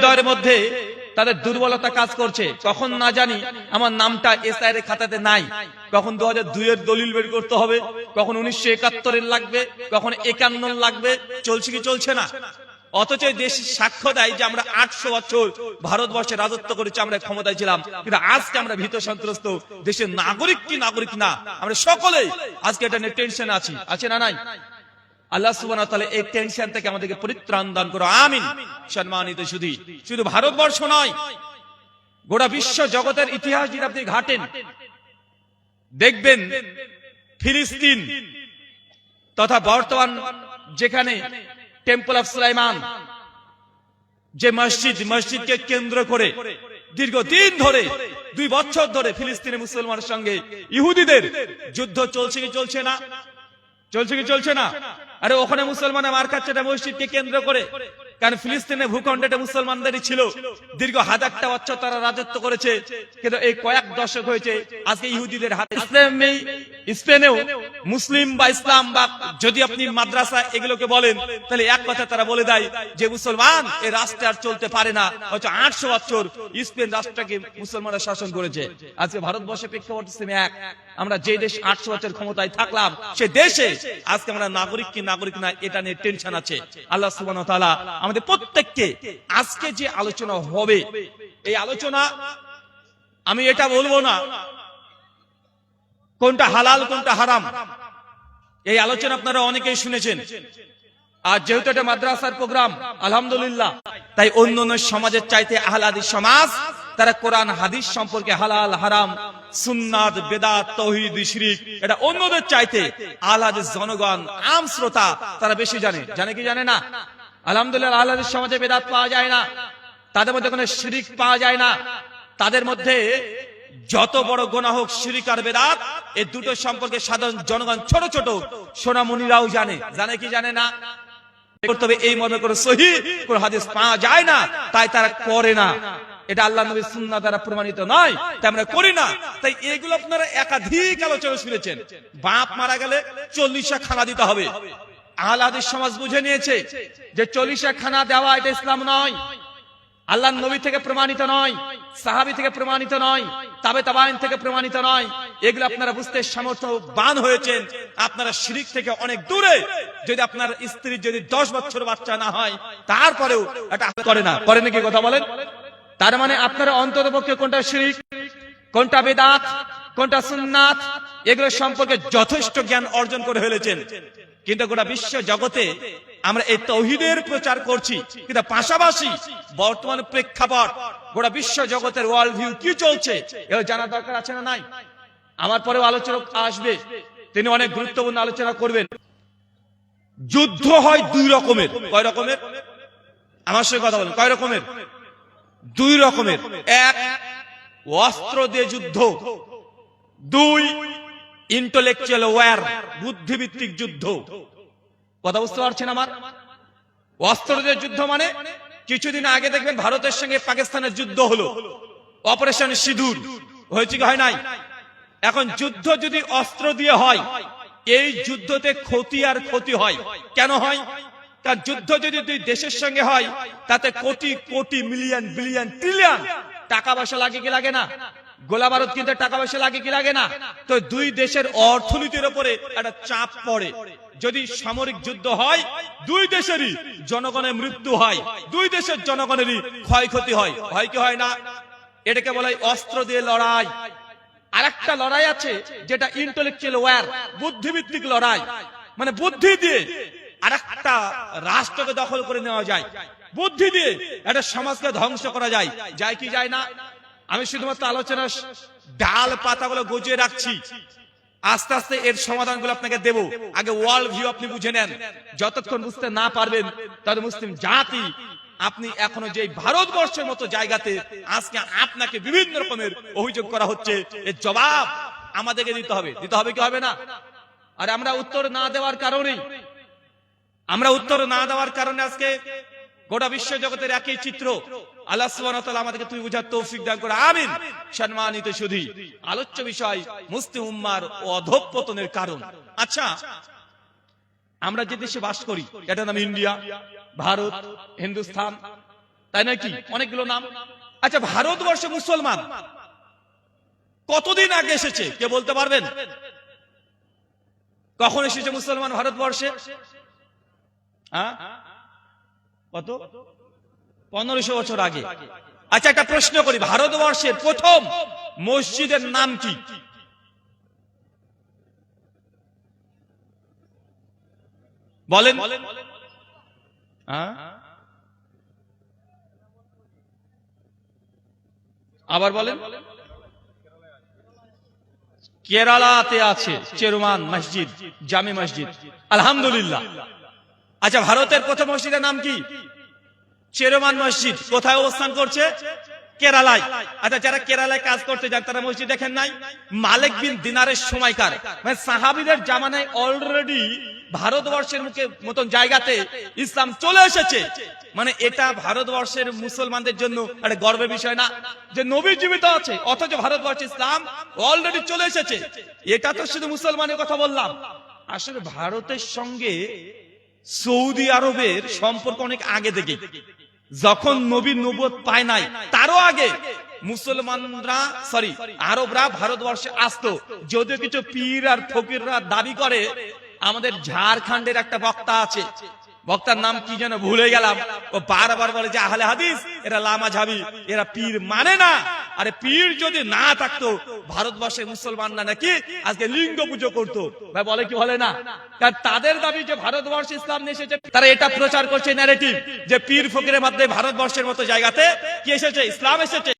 হৃদয়ের মধ্যে তাদের দুর্বলতা কাজ করছে। কখন না জানি আমার নামটা এসআইআর এর খাতাতে নাই, কখন 2002 এর দলিল বের করতে হবে, কখন 1971 এর লাগবে, কখন 51 লাগবে। চলছে কি চলছে না? অথচ দেশ সাক্ষ্য দেয় যে আমরা 800 বছর ভারতবর্ষে রাজত্ব করেছি, আমরা ক্ষমতায় ছিলাম, কিন্তু আজকে আমরা ভীত সন্ত্রস্ত, দেশের নাগরিক কি নাগরিক না, আমরা সকলেই আজকে এটা নিয়ে টেনশন আছি, আছে না নাই? আল্লাহ সুবহানাহু ওয়া তাআলা এই টেনশন থেকে আমাদেরকে পরিত্রাণ দান করো, আমিন। সম্মানিত শুধু ভারতবর্ষ নয়, গোটা বিশ্ব জগতের ইতিহাস যদি আপনি ঘাটেন, দেখবেন ফিলিস্তিন তথা বর্তমান যেখানে টেম্পল অফ সুলাইমান, যে মসজিদকে কেন্দ্র করে দীর্ঘদিন ধরে 2 বছর ধরে ফিলিস্তিনি মুসলমানের সঙ্গে ইহুদিদের যুদ্ধ চলছে কি চলছে না? চলছে কি চলছে না? আরে ওখানে মুসলমানের মার খাচ্ছে মসজিদকে কেন্দ্র করে, কারণ ফিলিস্তিনের ভূখণ্ডে মুসলমানদেরই ছিল, দীর্ঘ হাজারটা বছর তারা রাজত্ব করেছে, কিন্তু এই কয়েক দশক হয়েছে আজকে ইহুদিদের হাতে। স্পেনেও মুসলিম বা ইসলাম বা যদি আপনি মাদ্রাসা এগুলোকে বলেন, তাহলে এক কথা তারা বলে দেয় যে মুসলমান এই রাষ্ট্রে আর চলতে পারে না। হয়তো 800 বছর স্পেন রাষ্ট্রকে মুসলমানরা শাসন করেছে। আজকে ভারতবর্ষের প্রেক্ষাপট এক, আমরা যে দেশ 800 বছর ক্ষমতায় থাকলাম, সে দেশে আজকে আমরা নাগরিক কি নাগরিক না এটা নিয়ে টেনশন আছে। আল্লাহ সুবহানাহু ওয়া তাআলা আমাদের প্রত্যেককে আজকে যে আলোচনা হবে, এই আলোচনা আমি এটা বলবো না কোনটা হালাল কোনটা হারাম, এই আলোচনা আপনারা অনেকেই শুনেছেন। আর যেহেতু এটা মাদ্রাসার প্রোগ্রাম আলহামদুলিল্লাহ, তাই অন্য অন্য সমাজের চাইতে আহলে হাদিস সমাজ তারা কোরআন হাদিস সম্পর্কে হালাল হারাম সুন্নাত বেদাত তাওহীদ শিরক এটা অন্যদের চাইতে আহলে হাদিস জনগণ আম শ্রোতা তারা বেশি জানে কি জানে না? আলহামদুলিল্লাহ আহলে হাদিস সমাজে বেদাত পাওয়া যায় না, তাদের মধ্যে কোনো শিরক পাওয়া যায় না, তাদের মধ্যে যত বড় গুনাহ হোক শিরক আর বেদাত এই দুটো সম্পর্কে সাধারণ জনগণ ছোট ছোট সোনামণিরাও জানে কি জানে না? তবে এই মর্মে করে সহিহ কোন হাদিস পাওয়া যায় না, তাই তারা করে না। এটা আল্লাহর নবীর সুন্নাহ দ্বারা প্রমাণিত নয়, তাই আমরা করি না। তাই এগুলো আপনারা একাধিক আলোচনা শুনেছেন। বাপ মারা গেলে 40 খানা দিতে হবে। আহলে হাদিস সমাজ বুঝে নিয়েছে যে 40 খানা দেওয়া এটা ইসলাম নয়, আল্লাহর নবী থেকে প্রমাণিত নয়, সাহাবী থেকে প্রমাণিত নয়, তাবে তাবাইন থেকে প্রমাণিত নয়। এগুলো আপনারা বুঝতে সামর্থ্যবান হয়েছেন, আপনারা শিরক থেকে অনেক দূরে। যদি আপনার স্ত্রীর যদি 10 বছর বাচ্চা না হয়, তারপরেও এটা করে নাকি কথা বলেন? তার মানে আপনারা অন্ততপক্ষে কোনটা শিরক কোনটা বেদাত কোনটা সুন্নাত এগুলো সম্পর্কে যথেষ্ট জ্ঞান অর্জন করে ফেলেছেন। কিন্তু গোটা বিশ্ব জগতে আমরা এই তাওহীদের প্রচার করছি, কিন্তু পাশাপাশি বর্তমান প্রেক্ষাপট গোটা বিশ্ব জগতের ওয়ার্ল্ড ভিউ কি চলছে এও জানা দরকার আছে না নাই? আমার পরেও আলোচনা আসবে, তিনি অনেক গুরুত্বপূর্ণ আলোচনা করবেন। যুদ্ধ হয় 2 রকমের। কয় রকমের? আমার সঙ্গে কথা বলেন, কয় রকমের? 2 রকমের। এক, অস্ত্র দিয়ে যুদ্ধ। 2, ইন্টেলেকচুয়াল ওয়্যার, বুদ্ধিভিত্তিক যুদ্ধ। কথা বুঝতে পারছেন আমার? অস্ত্র দিয়ে যুদ্ধ মানে কিছুদিন আগে দেখবেন ভারতের সঙ্গে পাকিস্তানের যুদ্ধ হলো, অপারেশন সিঁদুর হয়েছে কি হয় নাই? এখন যুদ্ধ যদি অস্ত্র দিয়ে হয়, এই যুদ্ধতে ক্ষতি আর ক্ষতি হয়। কেন হয়? কারণ যুদ্ধ যদি 2 দেশের সঙ্গে হয়, তাতে crore crore million billion trillion টাকা পয়সা লাগে কি লাগে না? গোলা বারুদ কিনতে টাকা পয়সা লাগে কি লাগে না? তো 2 দেশের অর্থনীতির উপরে একটা চাপ পড়ে। যদি সামরিক যুদ্ধ হয়, 2 দেশেরই জনগণের মৃত্যু হয়, 2 দেশের জনগণেরই ক্ষয়ক্ষতি হয়। হয় কি হয় না? এটাকে বলা হয় অস্ত্র দিয়ে লড়াই। আরেকটা লড়াই আছে যেটা ইন্টেলেকচুয়াল ওয়্যার, বুদ্ধিভিত্তিক লড়াই। মানে বুদ্ধি দিয়ে আরেকটা রাষ্ট্রকে দখল করে নেওয়া যায়, বুদ্ধি দিয়ে একটা সমাজকে ধ্বংস করা যায়। যায় কি যায় না? আমি শুধুমাত্র আলোচনার ডাল পাতাগুলো গজিয়ে রাখছি, আস্তে আস্তে এর সমাধানগুলো আপনাকে দেব। আগে ওয়ার্ল্ড ভিউ আপনি বুঝে নেন। যতক্ষণ বুঝতে না পারবেন তত মুসলিম জাতি আপনি এখনো যে ভারতবর্ষের মতো জায়গাতে আজকে আপনাকে বিভিন্ন রকমের অভিযোগ করা হচ্ছে, এর জবাব আমাদেরকে দিতে হবে কি হবে না? আর আমরা উত্তর না দেওয়ার কারণে আজকে গোটা বিশ্ব জগতের একই চিত্র। আল্লাহ সুবহানাহু ওয়া তাআলা আমাদেরকে তুই বুঝার তৌফিক দান করে, আমিন। সম্মানিত শুধু আলোচ্য বিষয় মুসলিম উম্মার অধঃপতনের কারণ। আচ্ছা, আমরা যে দেশে বাস করি এটার নাম ইন্ডিয়া, ভারত, হিন্দুস্তান। তাই নাকি? অনেকগুলো নাম। আচ্ছা, ভারতবর্ষে মুসলমান কতদিন আগে এসেছে কে বলতে পারবেন? কখন এসেছে মুসলমান ভারতবর্ষে? কত? 1500 বছর আগে। আচ্ছা, একটা প্রশ্ন করি, ভারতবর্ষের প্রথম মসজিদের নাম কি? বলেন। আবার বলেন। কেরালাতে আছে চেরুমান মসজিদ, জামে মসজিদ, আলহামদুলিল্লাহ। আচ্ছা, ভারতের প্রথম মসজিদের নাম কি? চেরুমান মসজিদ। কোথায় অবস্থান করছে? কেরালায়। আচ্ছা, যারা কেরালায় কাজ করতে যান তারা মসজিদ দেখেন নাই? মালিক বিন দিনারের সময়কার, মানে সাহাবীদের জামানায় অলরেডি ভারতবর্ষের মুখে মতন জায়গাতে ইসলাম চলে এসেছে। মানে এটা ভারতবর্ষের মুসলমানদের জন্য একটা গর্বের বিষয় না যে নবী জীবিত আছে, অথচ ভারতবর্ষে ইসলাম অলরেডি চলে এসেছে। এটা তো শুধু মুসলমানের কথা বললাম। আসলে ভারতের সঙ্গে সৌদি আরবের সম্পর্ক অনেক আগে থেকে, যখন নবীর নবুয়ত পায় নাই তারও আগে মুসলমানরা আরবরা ভারতবর্ষে আসতো। যদিও কিছু পীর আর ফকিররা দাবি করে, আমাদের ঝাড়খণ্ডের একটা বক্তা আছে, বক্তার নাম কি যেন ভুলে গেলাম, ও বারবার বলে যে আহলে হাদিস এরা লামাঝাবি, এরা পীর মানে না। আরে পীর যদি না থাকতো ভারতবর্ষের মুসলমানরা নাকি আজকে লিঙ্গ পুজো করতো। ভাই বলে কি বলে না? কারণ তাদের দাবি যে ভারতবর্ষে ইসলাম এসেছে, তারা এটা প্রচার করছে ন্যারেটিভ যে পীর ফকিরের মাধ্যমে ভারতবর্ষের মতো জায়গাতে কি এসেছে? ইসলাম এসেছে।